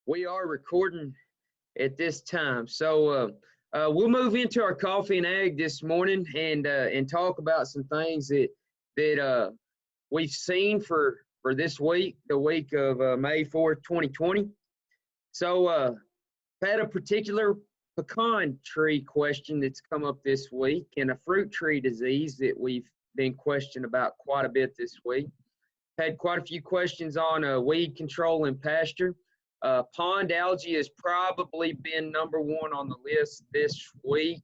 We are recording at this time. So we'll move into our coffee and ag this morning and talk about some things that we've seen for this week, the week of May 4th, 2020. So had a particular pecan tree question that's come up this week and a fruit tree disease that we've been questioned about quite a bit this week. Had quite a few questions on weed control in pasture. Pond algae has probably been #1 on the list this week.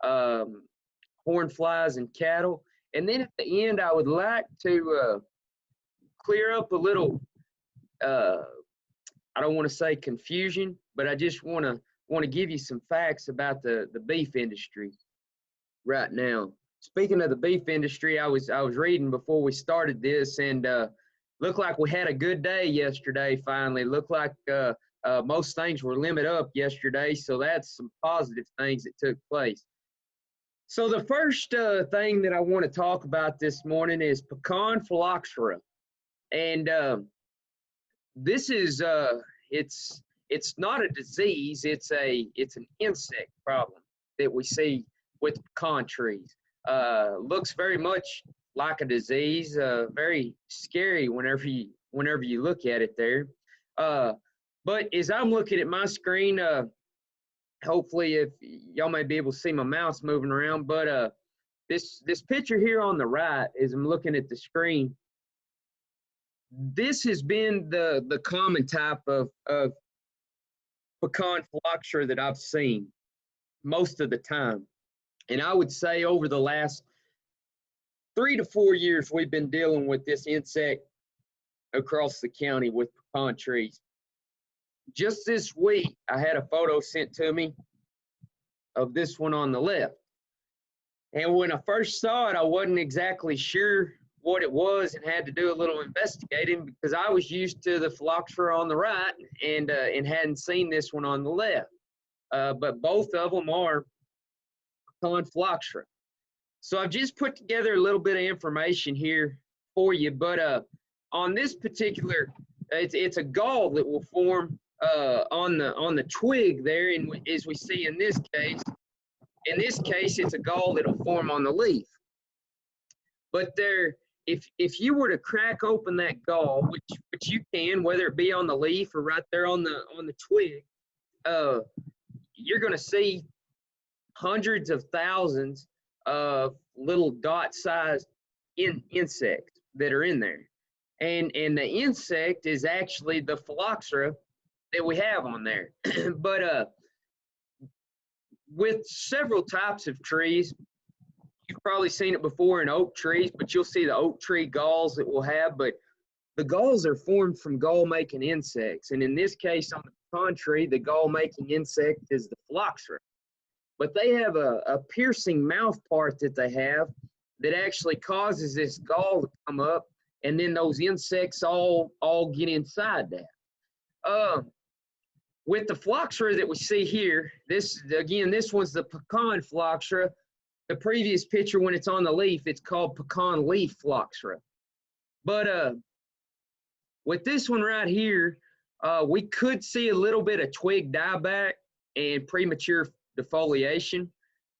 Horn flies and cattle. And then at the end, I would like to clear up a little, I don't want to say confusion, but I just want to give you some facts about the beef industry right now. Speaking of the beef industry, I was reading before we started this, and looked like we had a good day yesterday. Finally, looked like most things were limit up yesterday, so that's some positive things that took place. So the first thing that I want to talk about this morning is pecan phylloxera, and this is it's not a disease. It's an insect problem that we see with pecan trees. Looks very much like a disease, very scary whenever you look at it there. But as I'm looking at my screen, hopefully if y'all may be able to see my mouse moving around, but this picture here on the right, as I'm looking at the screen, this has been the common type of pecan phylloxera that I've seen most of the time. And I would say over the last 3 to 4 years, we've been dealing with this insect across the county with pecan trees. Just this week, I had a photo sent to me of this one on the left. And when I first saw it, I wasn't exactly sure what it was and had to do a little investigating because I was used to the phylloxera on the right and hadn't seen this one on the left. But both of them are pecan phylloxera. So I've just put together a little bit of information here for you, but on this particular, it's a gall that will form on the twig there, and as we see in this case, it's a gall that'll form on the leaf. But there, if you were to crack open that gall, which you can, whether it be on the leaf or right there on the twig, you're going to see hundreds of thousands of little dot-sized insects that are in there, and the insect is actually the phylloxera that we have on there. But with several types of trees, you've probably seen it before in oak trees, but you'll see the oak tree galls that we'll have, but the galls are formed from gall-making insects, and in this case on the pecan tree, the gall-making insect is the phylloxera. But they have a piercing mouth part that they have that actually causes this gall to come up, and then those insects all get inside that. With the phylloxera that we see here, this one's the pecan phylloxera. The previous picture, when it's on the leaf, it's called pecan leaf phylloxera. But with this one right here, we could see a little bit of twig dieback and premature defoliation.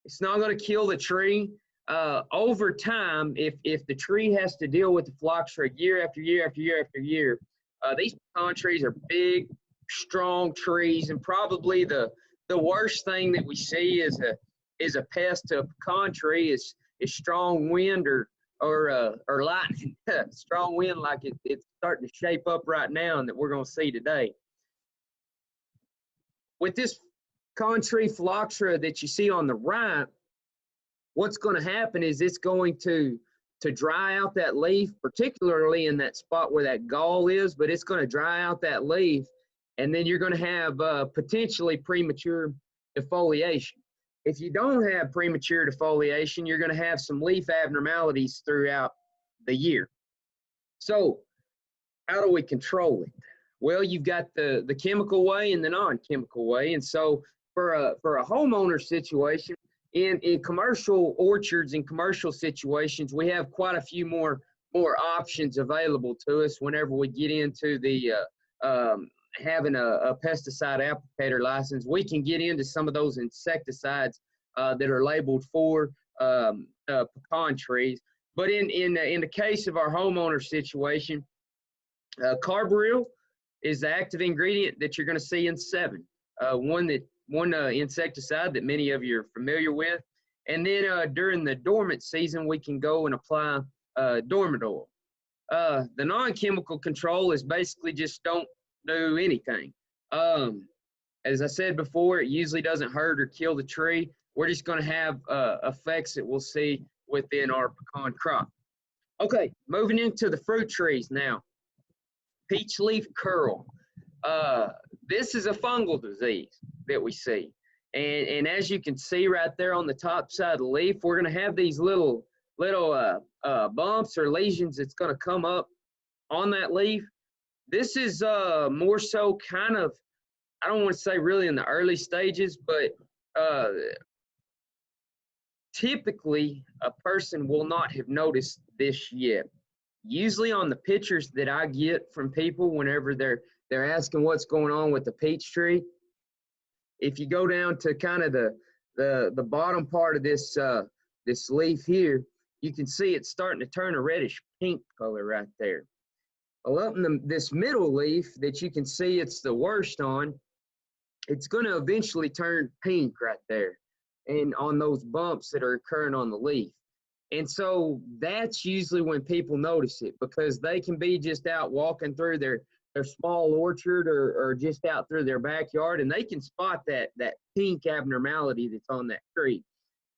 It's not going to kill the tree. Over time, if the tree has to deal with the phylloxera year after year after year after year, these pecan trees are big, strong trees, and probably the worst thing that we see is a pest to a pecan tree is strong wind or lightning. Strong wind like it's starting to shape up right now and that we're going to see today. With this pecan tree phylloxera that you see on the right, what's going to happen is it's going to dry out that leaf, particularly in that spot where that gall is, but it's going to dry out that leaf, and then you're going to have potentially premature defoliation. If you don't have premature defoliation, you're going to have some leaf abnormalities throughout the year. So how do we control it? Well, you've got the chemical way and the non-chemical way. And so for a homeowner situation, in commercial orchards and commercial situations, we have quite a few more options available to us whenever we get into the having a pesticide applicator license, we can get into some of those insecticides that are labeled for pecan trees. But in the case of our homeowner situation, carbaryl is the active ingredient that you're going to see in 7. One insecticide that many of you are familiar with. And then during the dormant season, we can go and apply dormant oil. The non-chemical control is basically just don't do anything. As I said before, it usually doesn't hurt or kill the tree. We're just going to have effects that we'll see within our pecan crop. Okay, moving into the fruit trees now. Peach leaf curl. This is a fungal disease that we see. And as you can see right there on the top side of the leaf, we're going to have these little bumps or lesions that's going to come up on that leaf. This is more so kind of, I don't want to say really in the early stages, but typically a person will not have noticed this yet. Usually on the pictures that I get from people whenever they're asking what's going on with the peach tree, if you go down to kind of the bottom part of this this leaf here, you can see it's starting to turn a reddish pink color right there. Well, up in this middle leaf that you can see it's the worst on, it's going to eventually turn pink right there and on those bumps that are occurring on the leaf. And so that's usually when people notice it, because they can be just out walking through their small orchard or just out through their backyard, and they can spot that pink abnormality that's on that tree.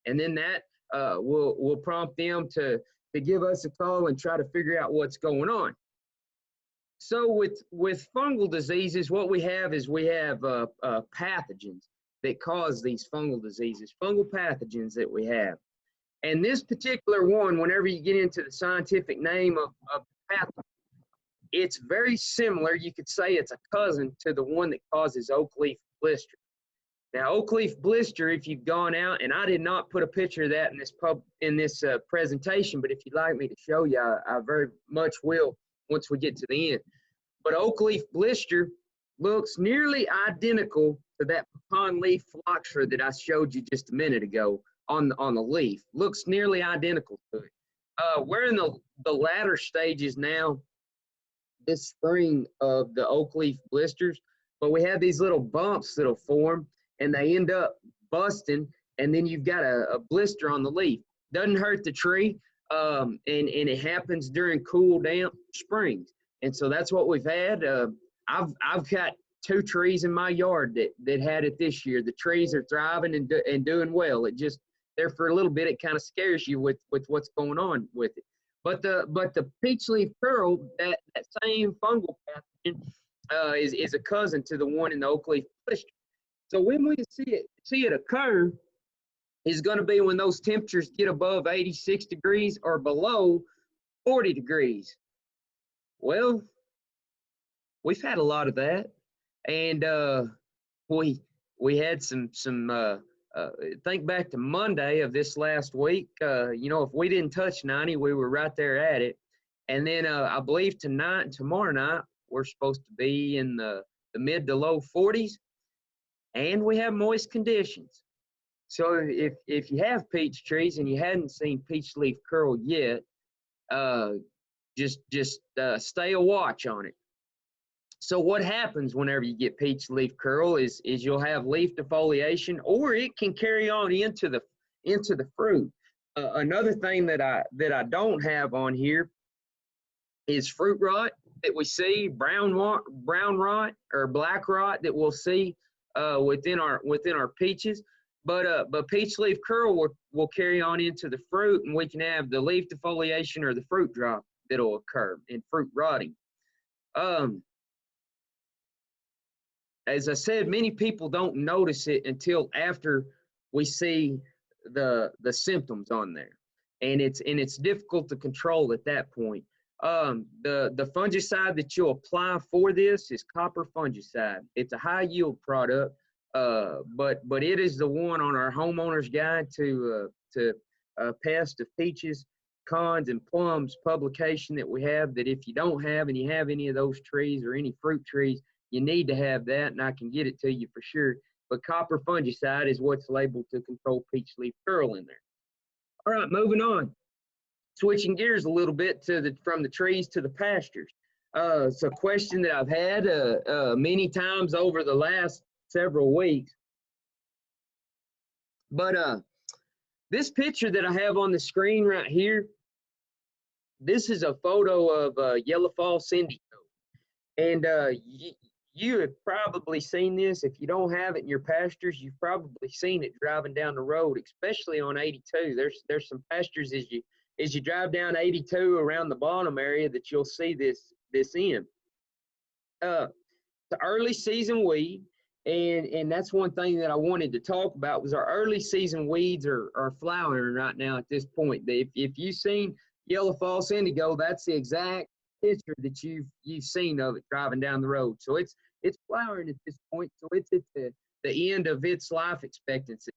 And then that will prompt them to give us a call and try to figure out what's going on. So with fungal diseases, what we have is we have pathogens that cause these fungal diseases, fungal pathogens that we have. And this particular one, whenever you get into the scientific name of pathogen, it's very similar. You could say it's a cousin to the one that causes oak leaf blister. Now, oak leaf blister, if you've gone out, and I did not put a picture of that in this presentation, but if you'd like me to show you, I very much will once we get to the end. But oak leaf blister looks nearly identical to that pecan leaf phylloxera that I showed you just a minute ago on the leaf. Looks nearly identical to it. We're in the latter stages now this spring of the oak leaf blisters, but we have these little bumps that'll form and they end up busting, and then you've got a blister on the leaf. Doesn't hurt the tree, and it happens during cool, damp springs. And so that's what we've had. I've got 2 trees in my yard that had it this year. The trees are thriving and doing well. It just, there for a little bit, it kind of scares you with what's going on with it. But the peach leaf curl, that same fungal pathogen is a cousin to the one in the oak leaf blister. So when we see it occur is going to be when those temperatures get above 86 degrees or below 40 degrees. Well, we've had a lot of that, and we had some think back to Monday of this last week. If we didn't touch 90, we were right there at it. And then I believe tonight and tomorrow night, we're supposed to be in the mid to low 40s, and we have moist conditions. So if you have peach trees and you hadn't seen peach leaf curl yet, just stay a watch on it. So what happens whenever you get peach leaf curl is you'll have leaf defoliation, or it can carry on into the fruit. Another thing that I don't have on here is fruit rot that we see, brown rot or black rot that we'll see within our peaches. But peach leaf curl will carry on into the fruit, and we can have the leaf defoliation or the fruit drop that'll occur in fruit rotting. As I said, many people don't notice it until after we see the symptoms on there, and it's difficult to control at that point. The fungicide that you'll apply for this is copper fungicide. It's a high yield product, but it is the one on our homeowner's guide to pest of peaches, pecans, and plums publication that we have, that if you don't have and you have any of those trees or any fruit trees, you need to have that, and I can get it to you for sure. But copper fungicide is what's labeled to control peach leaf curl in there. All right, moving on. Switching gears a little bit from the trees to the pastures. It's a question that I've had many times over the last several weeks. But this picture that I have on the screen right here, this is a photo of yellow false indigo. And you have probably seen this. If you don't have it in your pastures, you've probably seen it driving down the road, especially on 82. There's some pastures as you drive down 82 around the bottom area that you'll see this in. The early season weed, and that's one thing that I wanted to talk about, was our early season weeds are flowering right now at this point. If you've seen yellow false indigo, that's the exact picture that you've seen of it driving down the road. So it's flowering at this point. So it's at the end of its life expectancy.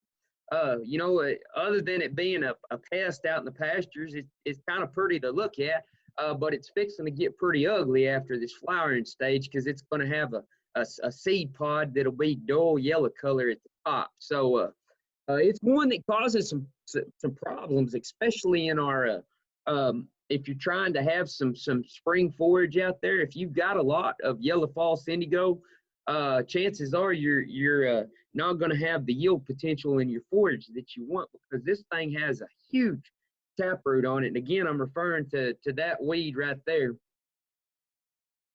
Other than it being a pest out in the pastures, it's kind of pretty to look at, but it's fixing to get pretty ugly after this flowering stage, because it's going to have a seed pod that'll be dull yellow color at the top. So it's one that causes some problems, especially in our if you're trying to have some spring forage out there. If you've got a lot of yellow false indigo, chances are you're not going to have the yield potential in your forage that you want, because this thing has a huge taproot on it. And again, I'm referring to that weed right there.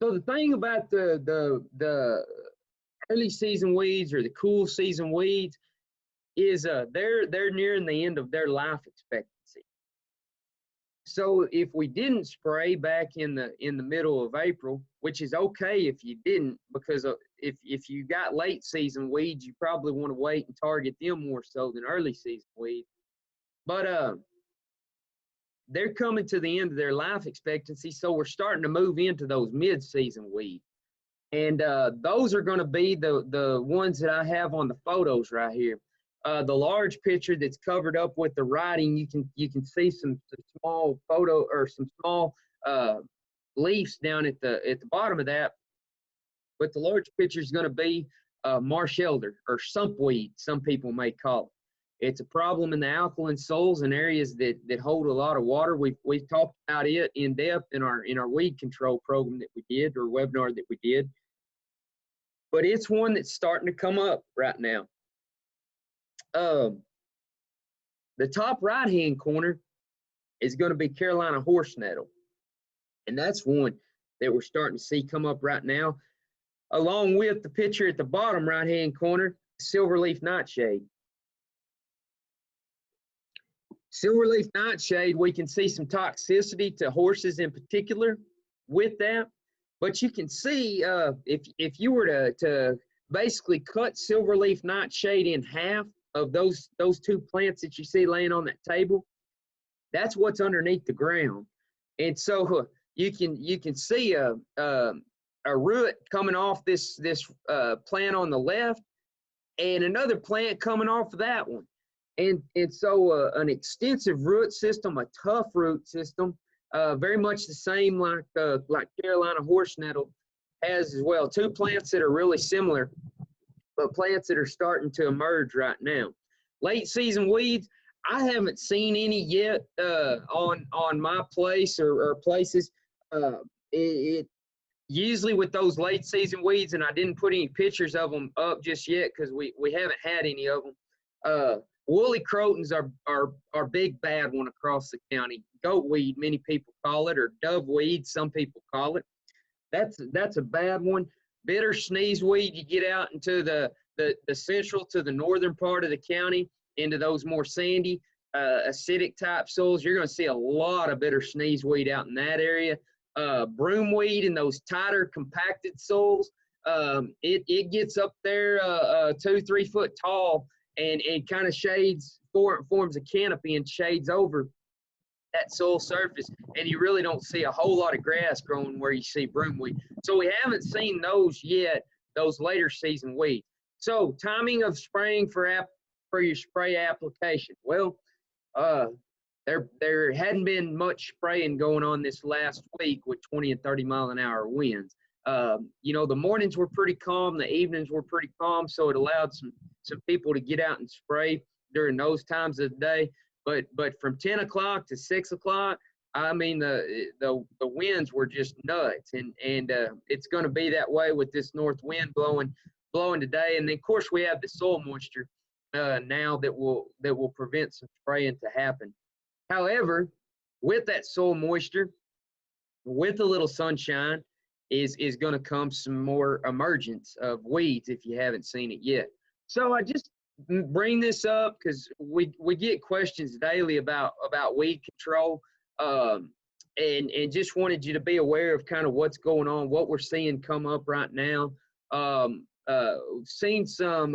So the thing about the early season weeds, or the cool season weeds, is they're nearing the end of their life expectancy. So if we didn't spray back in the middle of April, which is okay if you didn't, because if you got late season weeds, you probably want to wait and target them more so than early season weeds. But they're coming to the end of their life expectancy, so we're starting to move into those mid-season weeds. And those are going to be the ones that I have on the photos right here. The large picture that's covered up with the writing, you can see some small leaves down at the bottom of that. But the large picture is going to be marsh elder, or sumpweed, some people may call it. It's a problem in the alkaline soils and areas that hold a lot of water. We've talked about it in depth in our weed control program that we did, or webinar that we did. But it's one that's starting to come up right now. The top right-hand corner is going to be Carolina horse nettle. And that's one that we're starting to see come up right now, along with the picture at the bottom right-hand corner, silverleaf nightshade. Silverleaf nightshade, we can see some toxicity to horses in particular with that. But you can see if you were to basically cut silverleaf nightshade in half of those two plants that you see laying on that table, that's what's underneath the ground. And so you can see a root coming off this plant on the left, and another plant coming off of that one. And so an extensive root system, a tough root system, very much the same like Carolina horse nettle has as well. Two plants that are really similar, but plants that are starting to emerge right now. Late season weeds, I haven't seen any yet on my place or places. Usually with those late season weeds, and I didn't put any pictures of them up just yet because we haven't had any of them. Woolly crotons are big bad one across the county. Goatweed, many people call it, or doveweed, some people call it. That's a bad one. Bitter sneezeweed, you get out into the central to the northern part of the county, into those more sandy, acidic type soils, you're going to see a lot of bitter sneezeweed out in that area. Broomweed in those tighter compacted soils, it gets up there 2-3 foot tall, and kind of forms a canopy and shades over that soil surface, and you really don't see a whole lot of grass growing where you see broomweed. So we haven't seen those yet, those later season weeds. So timing of spraying for your spray application. Well, there hadn't been much spraying going on this last week with 20 and 30 mile an hour winds. You know, the mornings were pretty calm, the evenings were pretty calm, so it allowed some people to get out and spray during those times of the day. But from 10 o'clock to 6 o'clock, I mean, the winds were just nuts, and it's going to be that way with this north wind blowing today. And then, of course, we have the soil moisture now that will prevent some spraying to happen. However, with that soil moisture, with a little sunshine, is going to come some more emergence of weeds if you haven't seen it yet. So I just bring this up because we get questions daily about weed control, and just wanted you to be aware of kind of what's going on, what we're seeing come up right now. Seen some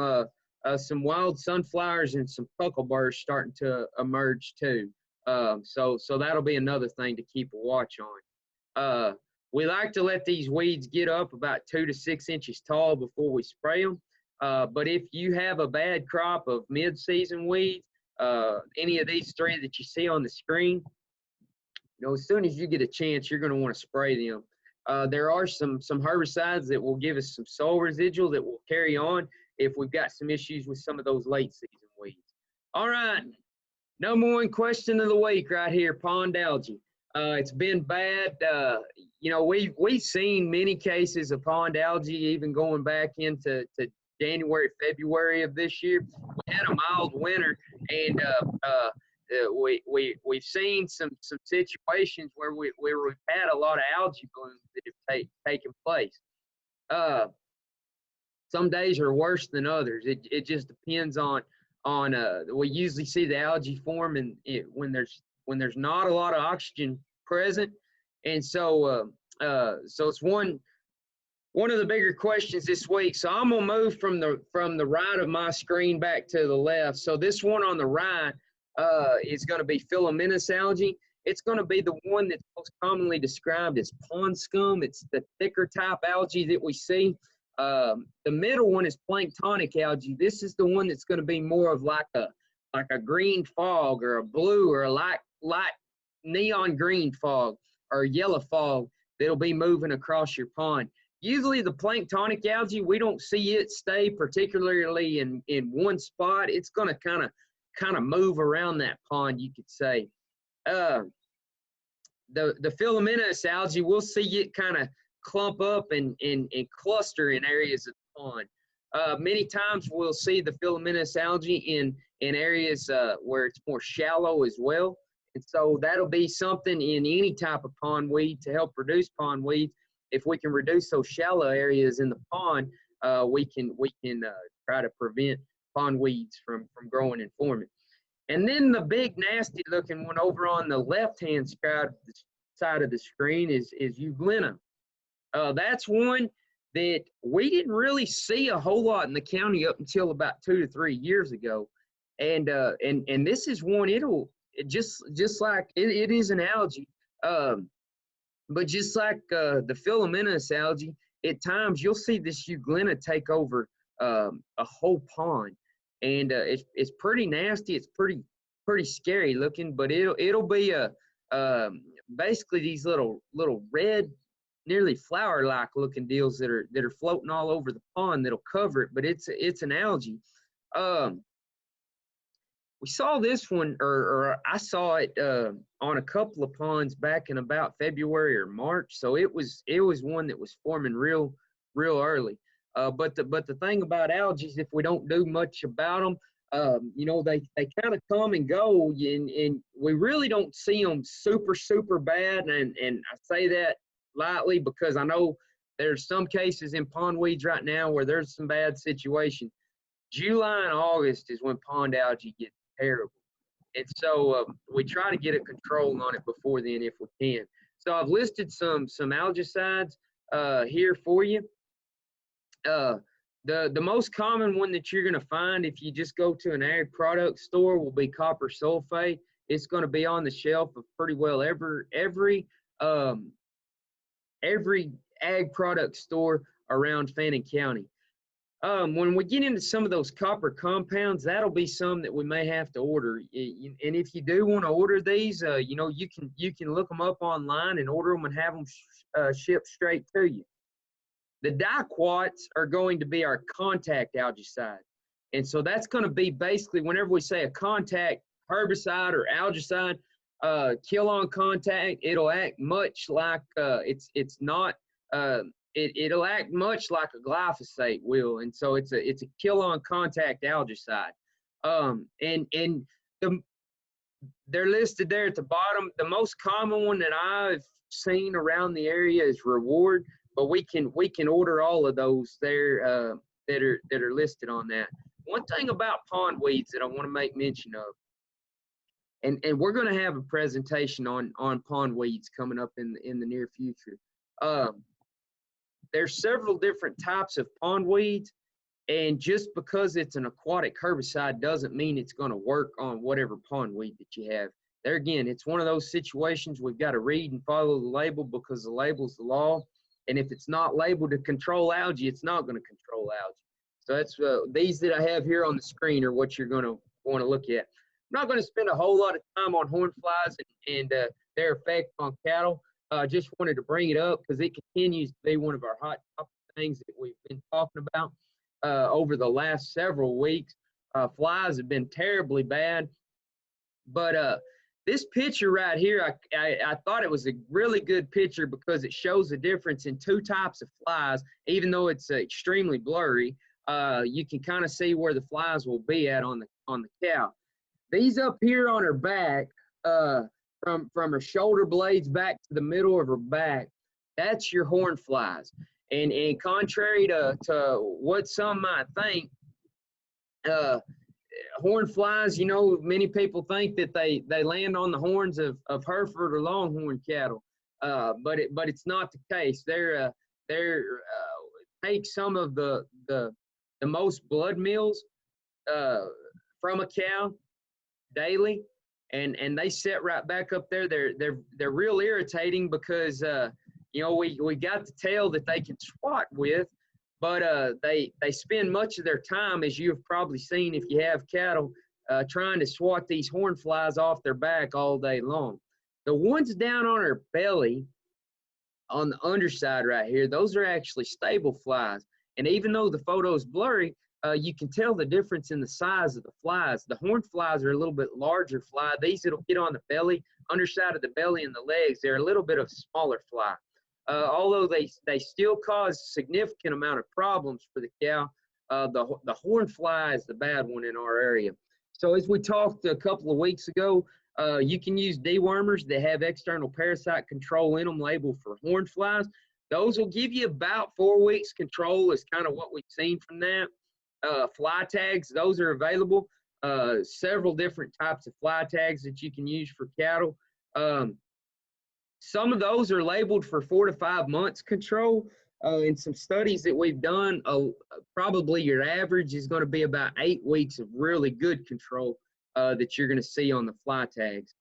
wild sunflowers and some puckleburrs starting to emerge too. So that'll be another thing to keep a watch on. We like to let these weeds get up about 2 to 6 inches tall before we spray them. But if you have a bad crop of mid-season weeds, any of these three that you see on the screen, you know, as soon as you get a chance, you're going to want to spray them. There are some herbicides that will give us some soil residual that will carry on if we've got some issues with some of those late season weeds. All right, number one question of the week right here, pond algae. It's been bad. You know, we've seen many cases of pond algae even going back into January, February of this year. We had a mild winter, and we've seen some situations where we've had a lot of algae blooms that have taken place. Some days are worse than others. It just depends on we usually see the algae form when there's not a lot of oxygen present, and so it's one of the bigger questions this week. So I'm gonna move from the right of my screen back to the left. So this one on the right is going to be Phylloxera algae. It's going to be the one that's most commonly described as pond scum. It's the thicker type algae that we see. The middle one is planktonic algae. This is the one that's going to be more of like a green fog or a blue or a light neon green fog or yellow fog that'll be moving across your pond. Usually the planktonic algae, we don't see it stay particularly in one spot. It's going to kind of move around that pond, you could say. The Phylloxera algae, we'll see it kind of clump up and cluster in areas of the pond. Many times we'll see the Phylloxera algae in areas where it's more shallow as well. And so that'll be something in any type of pond weed to help reduce pond weeds. If we can reduce those shallow areas in the pond, we can try to prevent pond weeds from growing and forming. And then the big nasty looking one over on the left-hand side of the screen is Euglena. That's one that we didn't really see a whole lot in the county up until about 2 to 3 years ago. And this is one, just like it is an algae, but just like the Phylloxera algae, at times you'll see this Euglena take over a whole pond, and it's pretty nasty. It's pretty scary looking, but it'll be basically these little red, nearly flower-like looking deals that are floating all over the pond that'll cover it. But it's an algae. We saw this one, or I saw it on a couple of ponds back in about February or March. So it was one that was forming real early. But the thing about algae is if we don't do much about them, you know, they kind of come and go, and we really don't see them super bad. And I say that lightly because I know there's some cases in pond weeds right now where there's some bad situations. July and August is when pond algae gets terrible, and so we try to get a control on it before then if we can. So I've listed some algaecides here for you. The most common one that you're going to find if you just go to an ag product store will be copper sulfate. It's going to be on the shelf of pretty well every ag product store around Fannin County. When we get into some of those copper compounds, that'll be some that we may have to order. And if you do want to order these, you know, you can look them up online and order them and have them shipped straight to you. The diquats are going to be our contact algaecide. And so that's going to be basically whenever we say a contact herbicide or algaecide, kill on contact, it'll act much like it'll act much like a glyphosate will, and so it's a kill on contact algaecide. And they're listed there at the bottom. The most common one that I've seen around the area is Reward, but we can order all of those there that are listed on that. One thing about pond weeds that I want to make mention of, and we're going to have a presentation on pond weeds coming up in the near future. There's several different types of pond weeds, and just because it's an aquatic herbicide doesn't mean it's going to work on whatever pond weed that you have. There again, it's one of those situations we've got to read and follow the label, because the label's the law. And if it's not labeled to control algae, it's not going to control algae. So that's these that I have here on the screen are what you're going to want to look at. I'm not going to spend a whole lot of time on horn flies and their effect on cattle. Just wanted to bring it up because it continues to be one of our hot topic things that we've been talking about over the last several weeks. Flies have been terribly bad, but this picture right here, I thought it was a really good picture because it shows the difference in two types of flies. Even though it's extremely blurry, you can kind of see where the flies will be at on the cow. These up here on her back, from her shoulder blades back to the middle of her back, that's your horn flies. And contrary to what some might think, horn flies, you know, many people think that they land on the horns of Hereford or Longhorn cattle, but it's not the case. They're take some of the most blood meals from a cow daily, and they sit right back up there. They're real irritating because you know, we got the tail that they can swat with, but they spend much of their time, as you've probably seen if you have cattle, trying to swat these horn flies off their back all day long. The ones down on her belly, on the underside right here, those are actually stable flies. And even though the photo is blurry, you can tell the difference in the size of the flies. The horn flies are a little bit larger fly. These that'll get on the belly, underside of the belly and the legs, they're a little bit of smaller fly. Although they still cause significant amount of problems for the cow, the horn fly is the bad one in our area. So as we talked a couple of weeks ago, you can use dewormers that have external parasite control in them labeled for horn flies. Those will give you about 4 weeks control is kind of what we've seen from that. Fly tags, those are available. Several different types of fly tags that you can use for cattle. Some of those are labeled for 4 to 5 months control. In some studies that we've done, probably your average is going to be about 8 weeks of really good control that you're going to see on the fly tags.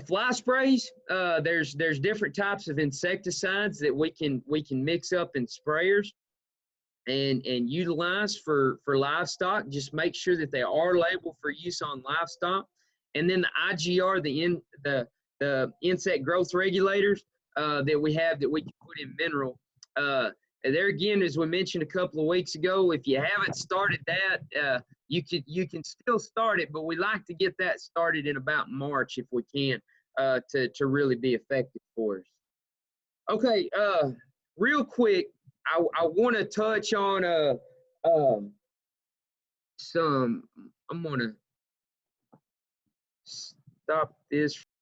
Fly sprays, there's different types of insecticides that we can mix up in sprayers and utilize for livestock. Just make sure that they are labeled for use on livestock. And then the IGR, the insect growth regulators that we have that we can put in mineral. And there again, as we mentioned a couple of weeks ago, if you haven't started that, you can still start it, but we like to get that started in about March if we can, to really be effective for us. Okay, real quick, I want to touch on I'm gonna stop this